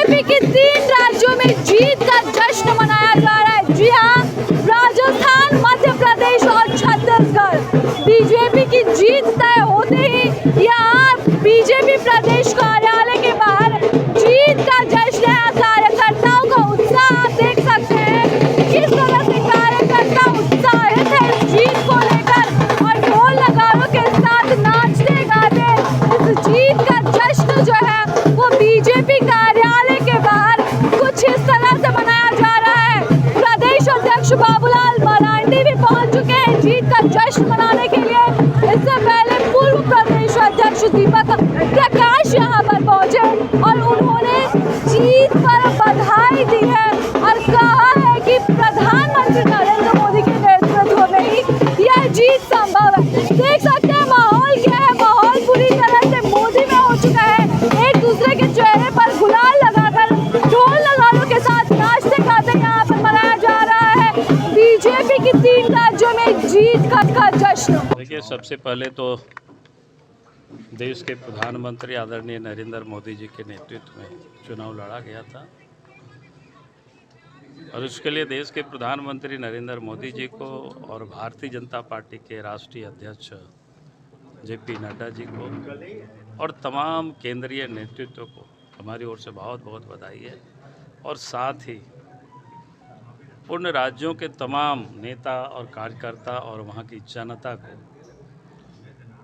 BJP के 3 राज्यों में जीत का जश्न मनाया जा रहा है। जी हाँ, राजस्थान, मध्य प्रदेश और छत्तीसगढ़। बीजेपी की जीत तय होते ही यहाँ बीजेपी प्रदेश कार्यालय के बाहर जीत का जश्न है। कार्यकर्ताओं का उत्साह आप देख सकते हैं, किस तरह से कार्यकर्ता उत्साहित है इस जीत को लेकर और ढोल नगाड़ों के साथ नाचते गाते इस जीत का जश्न जो है वो बीजेपी कार्यालय के बाहर कुछ इस तरह से मनाया जा रहा है। प्रदेश अध्यक्ष बाबूलाल मरांडी भी पहुंच चुके हैं जीत का जश्न मनाने के लिए। इससे पहले पूर्व प्रदेश अध्यक्ष दीपक प्रकाश यहां पर पहुंचे और उन्होंने जीत पर बधाई दी है और कहा है कि प्रधानमंत्री नरेंद्र मोदी के नेतृत्व में ही यह जीत संभव है। देख सकते हैं माहौल क्या है, माहौल पूरी तरह से मोदी में हो चुका है। एक दूसरे के चेहरे पर गुलाल लगाकर ढोल नगाड़ों के साथ नाचते गाते यहाँ पर मनाया जा रहा है बीजेपी की 3 राज्यों में जीत का जश्न। देखिए, सबसे पहले तो देश के प्रधानमंत्री आदरणीय नरेंद्र मोदी जी के नेतृत्व में चुनाव लड़ा गया था और उसके लिए देश के प्रधानमंत्री नरेंद्र मोदी जी को और भारतीय जनता पार्टी के राष्ट्रीय अध्यक्ष जेपी नड्डा जी को और तमाम केंद्रीय नेतृत्व को हमारी ओर से बहुत बहुत बधाई है। और साथ ही पूर्ण राज्यों के तमाम नेता और कार्यकर्ता और वहाँ की जनता को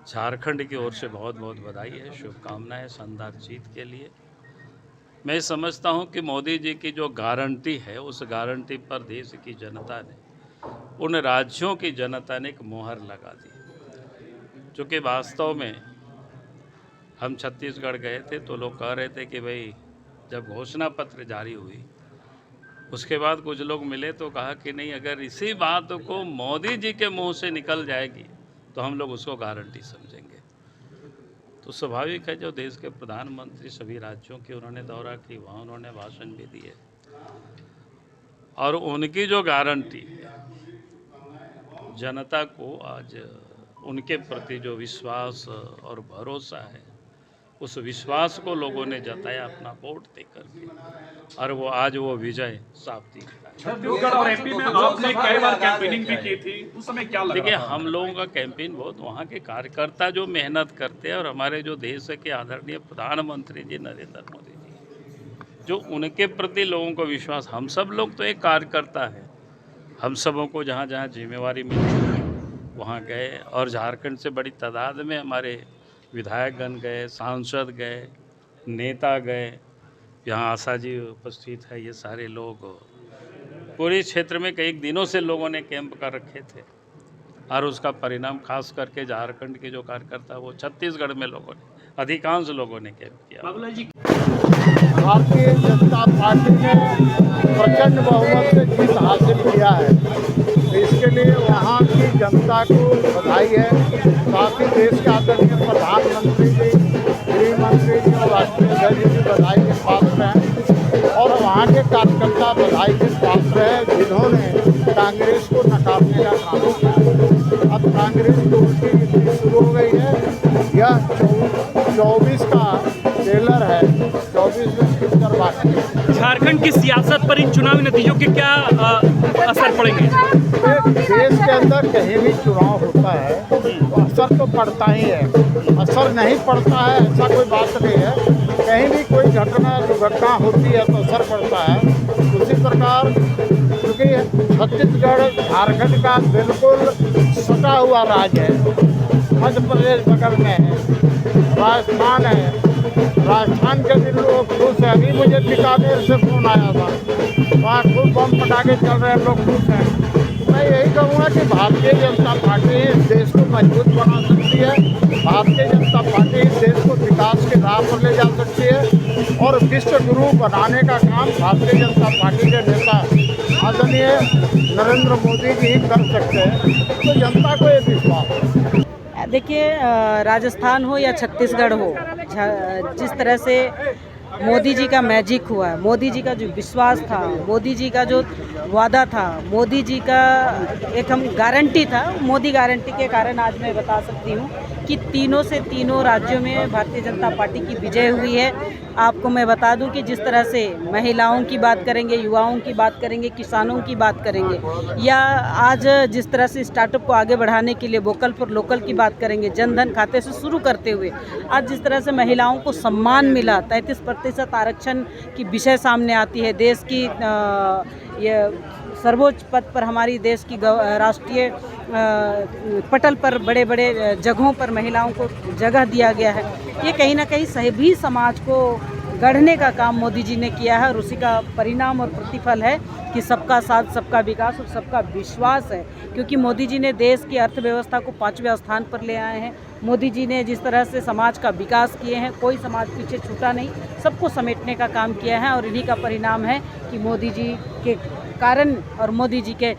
झारखंड की ओर से बहुत बहुत बधाई है, शुभकामनाएं शानदार जीत के लिए। मैं समझता हूं कि मोदी जी की जो गारंटी है उस गारंटी पर देश की जनता ने, उन राज्यों की जनता ने एक मोहर लगा दी। चूँकि वास्तव में हम छत्तीसगढ़ गए थे तो लोग कह रहे थे कि भाई जब घोषणा पत्र जारी हुई उसके बाद कुछ लोग मिले तो कहा कि नहीं, अगर इसी बात को मोदी जी के मुंह से निकल जाएगी तो हम लोग उसको गारंटी समझेंगे। तो स्वाभाविक है, जो देश के प्रधानमंत्री सभी राज्यों की उन्होंने दौरा की, वहाँ उन्होंने भाषण भी दिए और उनकी जो गारंटी है, जनता को आज उनके प्रति जो विश्वास और भरोसा है उस विश्वास को लोगों ने जताया अपना वोट दे करके और वो आज वो विजय साफ दिख रहा है। छत्तीसगढ़ और एमपी में आपने कई बार कैंपेनिंग भी की थी, उस समय क्या लगा? देखिए, हम लोगों का कैंपेन बहुत, वहाँ के कार्यकर्ता जो मेहनत करते हैं और हमारे जो देश के आदरणीय प्रधानमंत्री जी नरेंद्र मोदी जी, जो उनके प्रति लोगों को विश्वास, हम सब लोग तो एक कार्यकर्ता है, हम सबों को जहाँ जहाँ जिम्मेवारी मिली वहाँ गए और झारखंड से बड़ी तादाद में हमारे विधायकगण गए, सांसद गए, नेता गए, यहाँ आशा जी उपस्थित है। ये सारे लोग पूरे क्षेत्र में कई दिनों से लोगों ने कैंप कर रखे थे और उसका परिणाम खास करके झारखंड के जो कार्यकर्ता वो छत्तीसगढ़ में लोगों ने, अधिकांश लोगों ने कैंप किया। भारतीय जनता पार्टी ने प्रचंड बहुमत से जीत हासिल किया है, तो इसके लिए वहाँ की जनता को बधाई है। साथ ही देश के आदरणीय प्रधानमंत्री जी, गृह मंत्री जी और राष्ट्रीय अध्यक्ष जी बधाई के पात्र हैं और वहाँ के कार्यकर्ता बधाई के पात्र हैं जिन्होंने कांग्रेस को नकारने का काम किया। अब कांग्रेस की उल्टी गिनती शुरू हो गई है। यह 24 का टेलर है, 24 में फिर बाकी है। झारखंड की सियासत पर इन चुनावी नतीजों के क्या असर पड़ेंगे? देश के अंदर कहीं भी चुनाव होता है तो असर तो पड़ता ही है, असर नहीं पड़ता है ऐसा कोई बात नहीं है। कहीं भी कोई घटना दुर्घटना होती है तो असर पड़ता है। उसी प्रकार क्योंकि छत्तीसगढ़ झारखंड का बिल्कुल सटा हुआ राज्य है, मध्य प्रदेश बगल में है, राजस्थान है, राजस्थान के भी लोग खुश हैं। अभी मुझे बीकानेर से फोन आया था, वहाँ खूब बम पटाखे चल रहे हैं, लोग खुश हैं। मैं यही कहूँगा कि भारतीय जनता पार्टी इस देश को मजबूत बना सकती है, भारतीय जनता पार्टी इस देश को विकास के राह पर ले जा सकती है और विश्व गुरु बनाने का काम भारतीय जनता पार्टी के नेता आदरणीय नरेंद्र मोदी जी ही कर सकते हैं। तो जनता को ये विश्वास है। देखिए, राजस्थान हो या छत्तीसगढ़ हो, जिस तरह से मोदी जी का मैजिक हुआ है, मोदी जी का जो विश्वास था, मोदी जी का जो वादा था, मोदी जी का एक हम गारंटी था, मोदी गारंटी के कारण आज मैं बता सकती हूँ कि तीनों से तीनों राज्यों में भारतीय जनता पार्टी की विजय हुई है। आपको मैं बता दूं कि जिस तरह से महिलाओं की बात करेंगे, युवाओं की बात करेंगे, किसानों की बात करेंगे, या आज जिस तरह से स्टार्टअप को आगे बढ़ाने के लिए वोकल फॉर लोकल की बात करेंगे, जनधन खाते से शुरू करते हुए आज जिस तरह से महिलाओं को सम्मान मिला, 33% आरक्षण की विषय सामने आती है, देश की ये सर्वोच्च पद पर हमारी देश की राष्ट्रीय पटल पर बड़े बड़े जगहों पर महिलाओं को जगह दिया गया है। ये कहीं ना कहीं सभी समाज को गढ़ने का काम मोदी जी ने किया है और उसी का परिणाम और प्रतिफल है कि सबका साथ, सबका विकास और सबका विश्वास है। क्योंकि मोदी जी ने देश की अर्थव्यवस्था को 5वें स्थान पर ले आए हैं। मोदी जी ने जिस तरह से समाज का विकास किए हैं, कोई समाज पीछे छूटा नहीं, सबको समेटने का काम किया है और इन्हीं का परिणाम है कि मोदी जी के कारण और मोदी जी के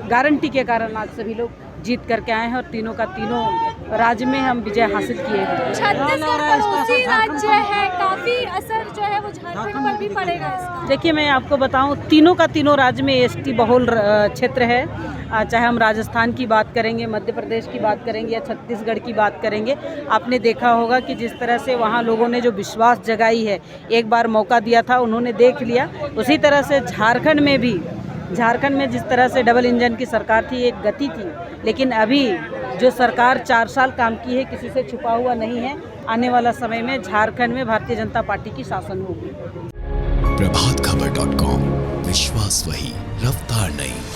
गारंटी के कारण आज सभी लोग जीत करके आए हैं और तीनों का तीनों राज्य में हम विजय हासिल किए हैं। छत्तीसगढ़ पड़ोसी राज्य है, काफी असर जो है वो झारखंड पर भी पड़ेगा इसका। देखिए, मैं आपको बताऊं, तीनों का तीनों राज्य में एसटी बहुल क्षेत्र है। चाहे हम राजस्थान की बात करेंगे, मध्य प्रदेश की बात करेंगे या छत्तीसगढ़ की बात करेंगे, आपने देखा होगा कि जिस तरह से वहाँ लोगों ने जो विश्वास जगाई है, एक बार मौका दिया था, उन्होंने देख लिया। उसी तरह से झारखंड में जिस तरह से डबल इंजन की सरकार थी, एक गति थी, लेकिन अभी जो सरकार 4 साल काम की है, किसी से छुपा हुआ नहीं है। आने वाला समय में झारखंड में भारतीय जनता पार्टी की शासन होगी। प्रभातखबर.com, विश्वास वही, रफ्तार नहीं।